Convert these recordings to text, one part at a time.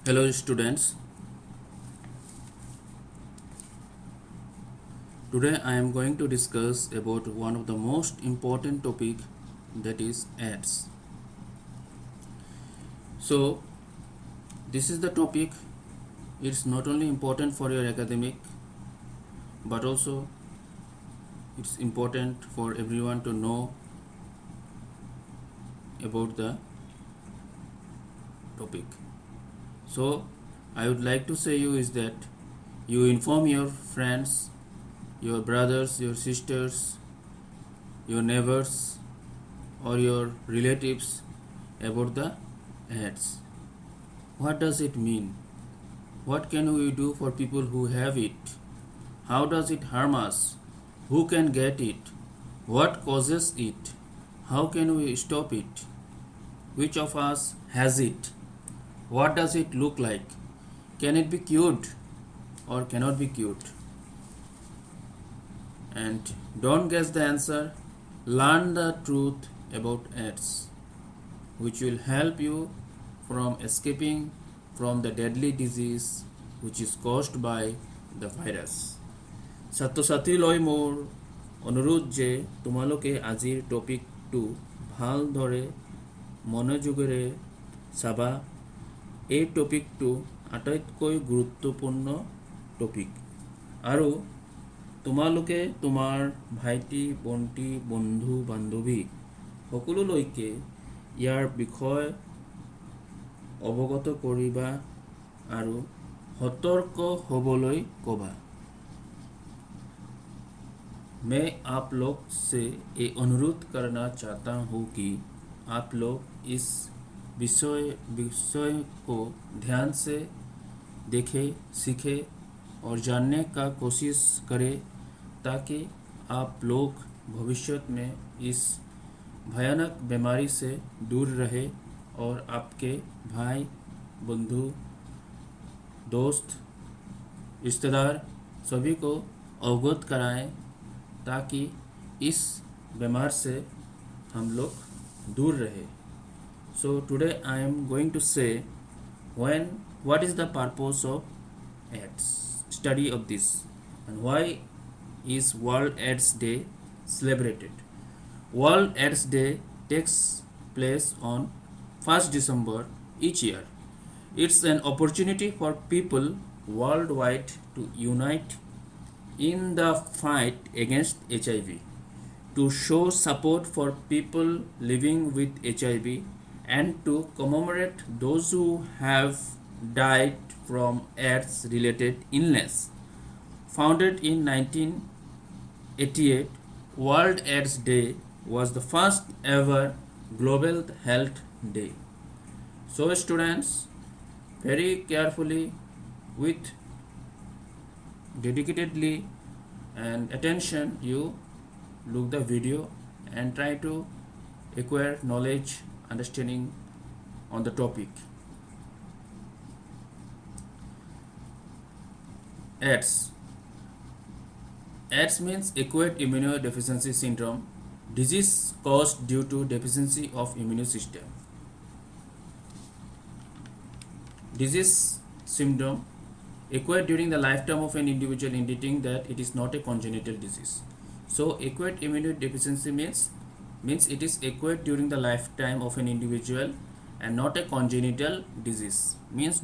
Hello students, today I am going to discuss about one of the most important topic, that is ads. So this is the topic. It's not only important for your academic but also it's important for everyone to know about the topic. So I would like to say you is that you inform your friends, your brothers, your sisters, your neighbors or your relatives about the ads. What does it mean? What can we do for people who have it? How does it harm us? Who can get it? What causes it? How can we stop it? Which of us has it? What does it look like? Can it be cured or cannot be cured? And don't guess the answer. Learn the truth about ads, which will help you from escaping from the deadly disease which is caused by the virus. ছাত্ৰ ছাত্ৰীলৈ মোৰ অনুৰোধ যে তোমালোকে আজিৰ টপিকটো ভালদৰে মনোযোগেৰে চাবা। এই টপিকটো আটাইতকৈ গুৰুত্বপূৰ্ণ টপিক আৰু তোমালোকে তোমাৰ ভাইটি ভণ্টি বন্ধু বান্ধৱী সকলোলৈকে ইয়াৰ বিষয় অৱগত কৰিবা আৰু সতৰ্ক হ'বলৈ ক'বা। मैं आप लोग से ये अनुरोध करना चाहता हूँ कि आप लोग इस विषय को ध्यान से देखें, सीखें और जानने का कोशिश करें ताकि आप लोग भविष्य में इस भयानक बीमारी से दूर रहे और आपके भाई बंधु दोस्त रिश्तेदार सभी को अवगत कराएं ताकि इस बीमार से हम लोग दूर रहे। So today I am going to say what is the purpose of AIDS, study of this, and why is World AIDS Day celebrated. World AIDS Day takes place on 1st December each year. It's an opportunity for people worldwide to unite in the fight against HIV, to show support for people living with HIV, and to commemorate those who have died from AIDS-related illness. Founded in 1988, World AIDS Day was the first ever global health day. So students, very carefully, with dedicatedly and attention, you look the video and try to acquire knowledge, understanding on the topic. AIDS. AIDS means acquired immunodeficiency syndrome, disease caused due to deficiency of immune system. Disease syndrome acquired during the lifetime of an individual, indicating that it is not a congenital disease. So acquired immunodeficiency means it is acquired during the lifetime of an individual and not a congenital disease. Means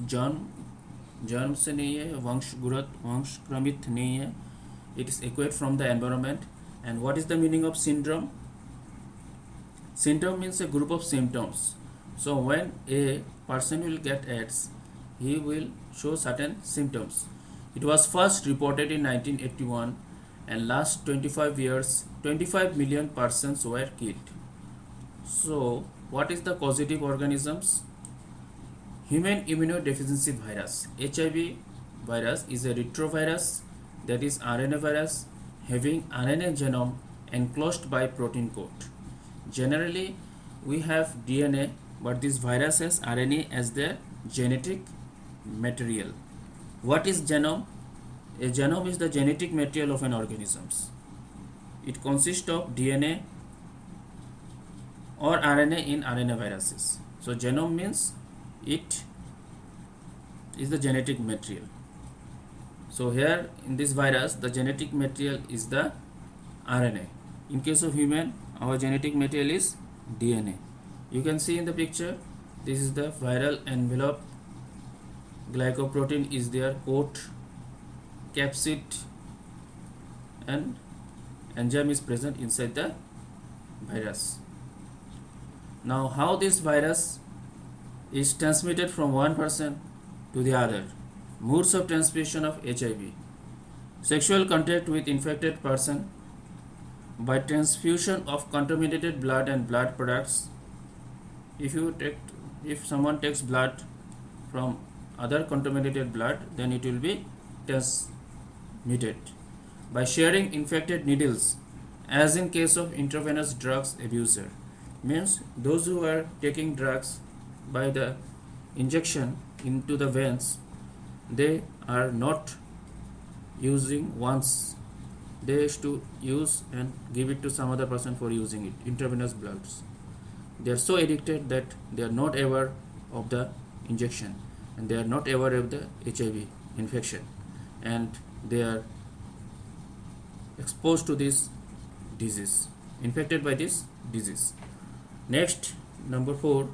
जन्म से नहीं है, वंशक्रमित नहीं है. It is acquired from the environment. And what is the meaning of syndrome? Syndrome means a group of symptoms. So when a person will get AIDS, he will show certain symptoms. It was first reported in 1981 and last 25 years, 25 million persons were killed. So what is the causative organisms? Human immunodeficiency virus. HIV virus is a retrovirus, that is RNA virus having RNA genome enclosed by protein coat. Generally we have DNA, but this virus has RNA as their genetic material. What is genome? A genome is the genetic material of an organism. It consists of DNA or RNA in RNA viruses. So genome means it is the genetic material. So here in this virus, the genetic material is the RNA. In case of human, our genetic material is DNA. You can see in the picture, this is the viral envelope. Glycoprotein is their coat, capsid, and enzyme is present inside the virus. Now, how this virus is transmitted from one person to the other? Modes of transmission of HIV: sexual contact with infected person, by transfusion of contaminated blood and blood products. If someone takes blood from other contaminated blood, then it will be transmitted. By sharing infected needles, as in case of intravenous drugs abuser, means those who are taking drugs by the injection into the veins, they are not using once, they used to use and give it to some other person for using it, intravenous bloods. They are so addicted that they are not aware of the injection, and they are not aware of the HIV infection, and they are exposed to this disease, infected by this disease. Next, number 4,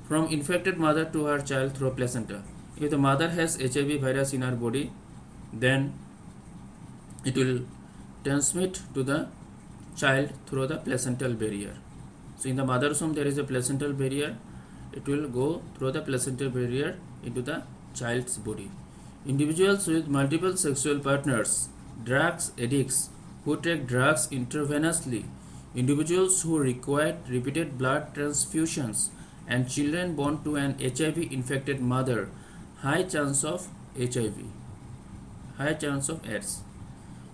from infected mother to her child through placenta. If the mother has HIV virus in her body, then it will transmit to the child through the placental barrier. So in the mother's womb there is a placental barrier. It will go through the placental barrier into the child's body. Individuals with multiple sexual partners, drugs addicts who take drugs intravenously, individuals who require repeated blood transfusions, and children born to an HIV infected mother, high chance of HIV, high chance of AIDS.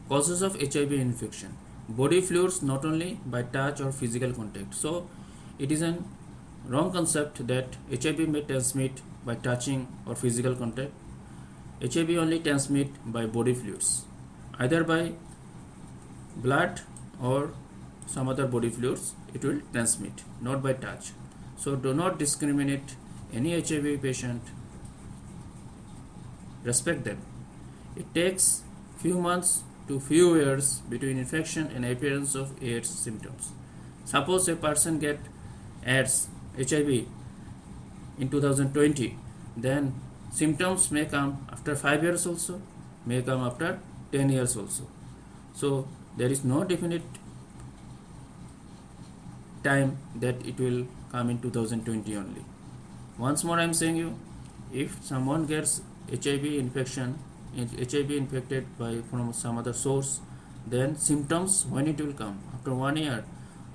Causes of HIV infection: body fluids, not only by touch or physical contact. So it is a wrong concept that HIV may transmit by touching or physical contact. HIV only transmit by body fluids, either by blood or some other body fluids. It will transmit, not by touch. So do not discriminate any HIV patient. Respect them. It takes few months to few years between infection and appearance of AIDS symptoms. Suppose a person get AIDS, HIV in 2020, then symptoms may come after 5 years also, may come after 10 years also. So there is no definite time that it will come in 2020 only. Once more I am saying you, if someone gets HIV infection, HIV infected from some other source, then symptoms, when it will come? After 1 year.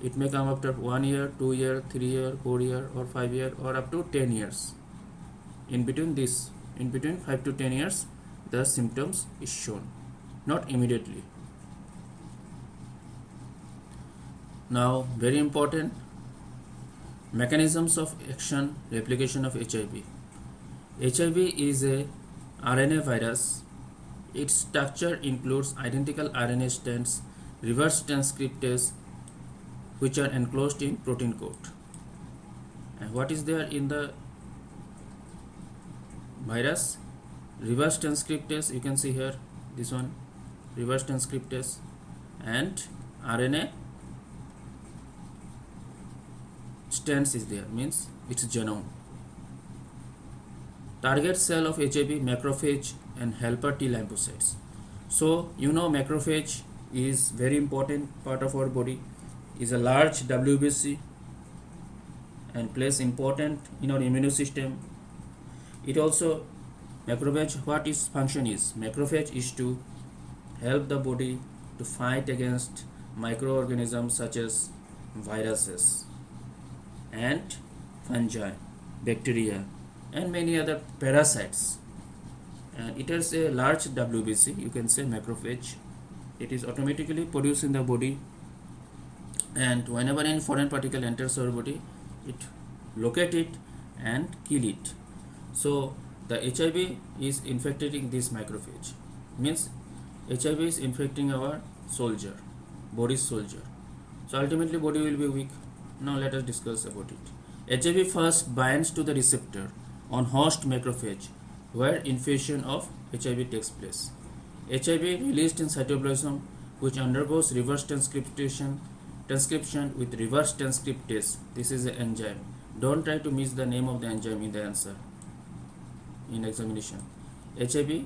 It may come after 1 year, 2 year, 3 year, 4 year, or 5 year, or up to 10 years. In between 5 to 10 years, the symptoms is shown, not immediately. Now, very important, mechanisms of action, replication of HIV. HIV is a RNA virus. Its structure includes identical RNA strands, reverse transcriptase, which are enclosed in protein coat. And what is there in the virus? Reverse transcriptase, you can see here, this one, reverse transcriptase, and RNA strands is there, means its genome. Target cell of HIV, macrophage and helper T lymphocytes. So you know macrophage is very important part of our body, is a large WBC and plays important in our immune system. It also, macrophage, what its function is? Macrophage is to help the body to fight against microorganisms such as viruses and fungi, bacteria, and many other parasites. And it has a large WBC, you can say macrophage. It is automatically produced in the body, and whenever any foreign particle enters our body, it locate it and kill it. So the HIV is infecting this macrophage, means HIV is infecting our soldier, body's soldier. So ultimately body will be weak. Now let us discuss about it. HIV first binds to the receptor on host macrophage, where infusion of HIV takes place. HIV released in cytoplasm, which undergoes reverse transcription with reverse transcriptase. This is the enzyme. Don't try to miss the name of the enzyme in the answer in examination. HIV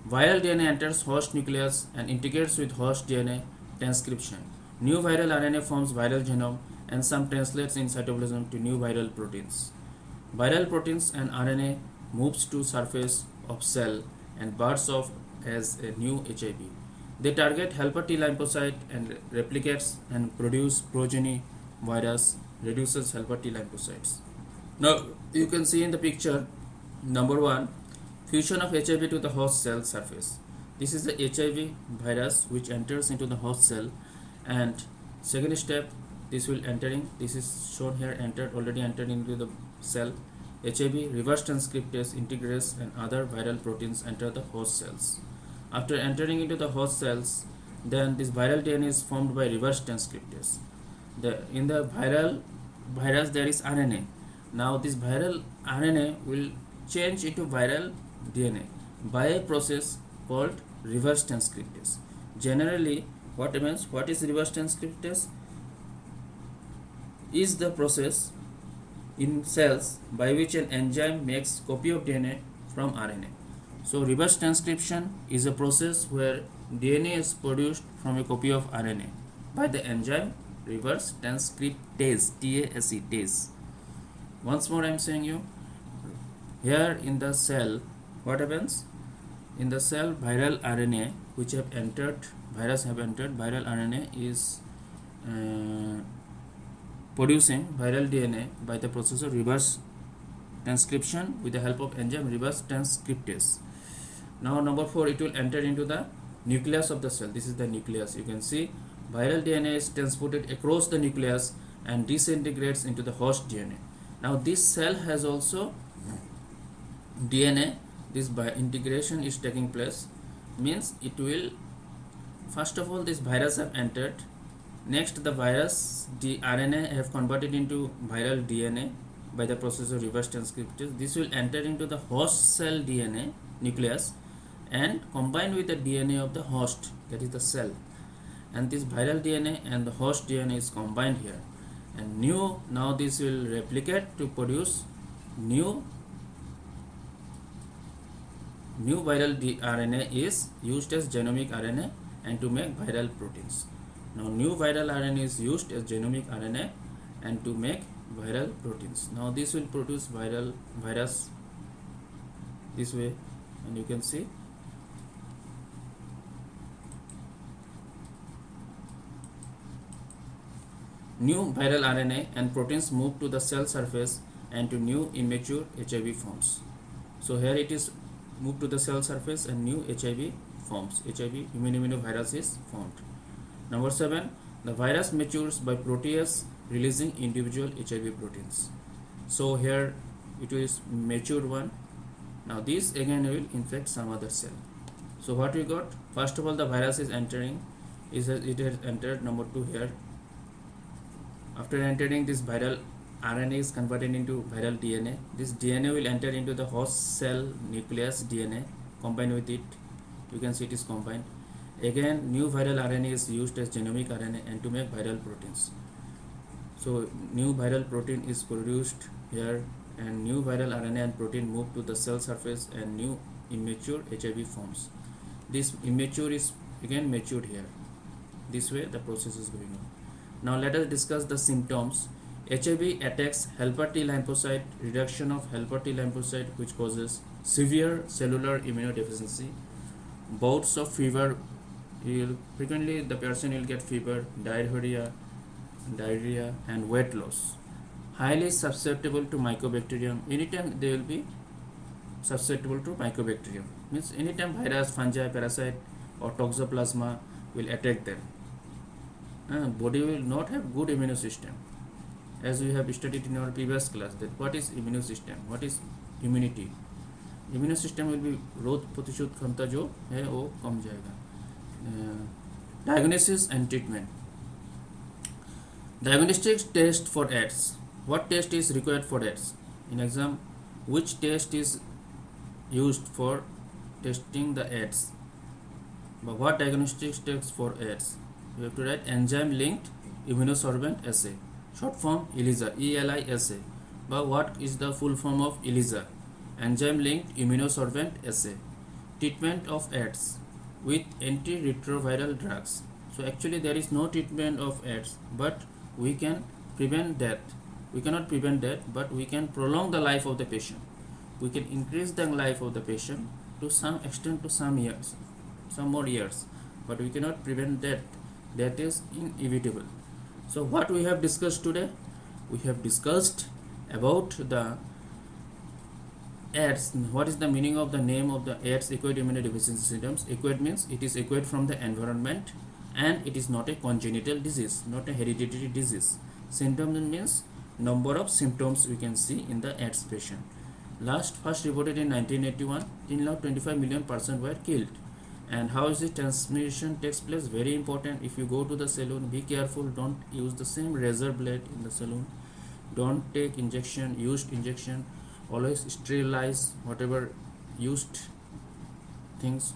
viral DNA enters host nucleus and integrates with host DNA transcription. New viral RNA forms viral genome and some translates in cytoplasm to new viral proteins. Viral proteins and RNA moves to surface of cell and bursts off as a new HIV. They target helper T lymphocyte and replicates and produce progeny virus, reduces helper T lymphocytes. Now you can see in the picture number 1, fusion of HIV to the host cell surface. This is the HIV virus which enters into the host cell, and second step, this will entering, this is shown here, already entered into the cell. HIV reverse transcriptase integrates and other viral proteins enter the host cells. After entering into the host cells, then this viral DNA is formed by reverse transcriptase. In the viral virus there is RNA. Now this viral RNA will change into viral DNA by a process called reverse transcriptase. Generally, what is reverse transcriptase? Is the process in cells by which an enzyme makes copy of DNA from RNA. So reverse transcription is a process where DNA is produced from a copy of RNA by the enzyme reverse transcriptase, TASE. Once more I am saying you, here in the cell, what happens? In the cell, viral RNA which have entered, viral RNA is producing viral DNA by the process of reverse transcription with the help of enzyme reverse transcriptase. Now number 4, it will enter into the nucleus of the cell. This is the nucleus. You can see viral DNA is transported across the nucleus and disintegrates into the host DNA. Now this cell has also DNA. This integration is taking place, means it will, first of all, this virus have entered. Next, the virus, the RNA have converted into viral DNA by the process of reverse transcriptase. This will enter into the host cell DNA nucleus and combine with the DNA of the host, that is the cell. And this viral DNA and the host DNA is combined here. And now this will replicate to produce new viral RNA is used as genomic RNA and to make viral proteins. Now new viral RNA is used as genomic RNA and to make viral proteins. Now this will produce virus this way, and you can see new viral RNA and proteins move to the cell surface and to new immature HIV forms. So here it is moved to the cell surface and new HIV forms. HIV immunovirus is formed. Number 7, the virus matures by protease releasing individual HIV proteins. So here it is matured one. Now this again will infect some other cell. So what we got? First of all, the virus is entering. It has entered. Number 2 here. After entering, this viral RNA is converted into viral DNA. This DNA will enter into the host cell nucleus DNA, combine with it. You can see it is combined. Again, new viral RNA is used as genomic RNA and to make viral proteins. So new viral protein is produced here, and new viral RNA and protein move to the cell surface and new immature HIV forms. This immature is again matured here. This way the process is going on. Now let us discuss the symptoms. HIV attacks helper T lymphocyte, reduction of helper T lymphocyte, which causes severe cellular immunodeficiency, bouts of fever. Frequently the person will get fever, diarrhea and weight loss. Highly susceptible to mycobacterium. Anytime they will be susceptible to mycobacterium. Means anytime virus, fungi, parasite or toxoplasma will attack them. Body will not have good immune system. As we have studied in our previous class, that what is immune system, what is immunity. Immune system will be रोग प्रतिशोध क्षमता जो है वो कम जाएगा. Diagnosis and treatment. Diagnostic test for AIDS. What test is required for AIDS? In exam, Which test is used for testing the AIDS? But what diagnostics test for AIDS? You have to write enzyme linked immunosorbent assay, short form ELISA, ELISA. But what is the full form of ELISA? Enzyme linked immunosorbent assay. Treatment of AIDS with antiretroviral drugs. So actually there is no treatment of AIDS, but we can prevent death. We cannot prevent death, but we can prolong the life of the patient. We can increase the life of the patient to some extent, to some years, some more years, but we cannot prevent death. That is inevitable. So what we have discussed today? We have discussed about the AIDS. What is the meaning of the name of the AIDS, acquired immunodeficiency syndromes? Acquired means it is acquired from the environment, and it is not a congenital disease, not a hereditary disease. Symptoms means number of symptoms we can see in the AIDS patient. First reported in 1981. Till now 25 million persons were killed. And how is the transmission takes place? Very important. If you go to the salon, be careful. Don't use the same razor blade in the salon. Don't take used injection. Always sterilize whatever used things.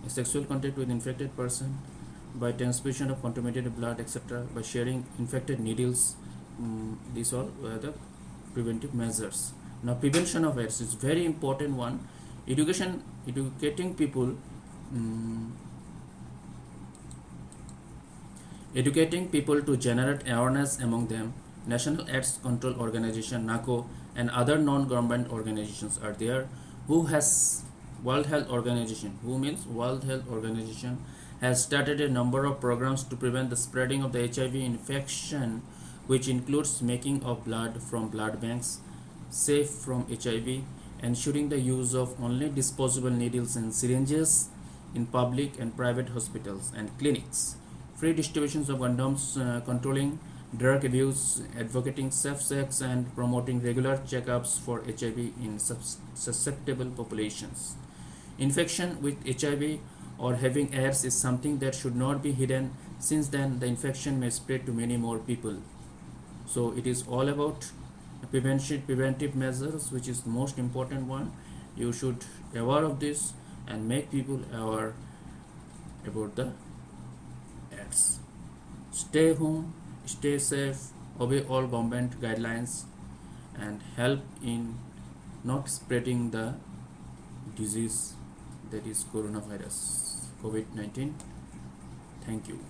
Sexual contact with infected person, by transfusion of contaminated blood, etc., by sharing infected needles. These all were the preventive measures. Now prevention of AIDS is very important one. Educating people to generate awareness among them. National AIDS Control Organization (NACO) and other non-government organizations are there. World Health Organization has started a number of programs to prevent the spreading of the HIV infection, which includes making of blood from blood banks safe from HIV, ensuring the use of only disposable needles and syringes in public and private hospitals and clinics, free distributions of condoms, controlling drug abuse, advocating safe sex, and promoting regular checkups for HIV in susceptible populations. Infection with HIV or having AIDS is something that should not be hidden, since then the infection may spread to many more people. So it is all about preventive measures, which is the most important one. You should be aware of this and make people aware about the AIDS. Stay home, stay safe, obey all government guidelines, and help in not spreading the disease, that is coronavirus, COVID-19. Thank you.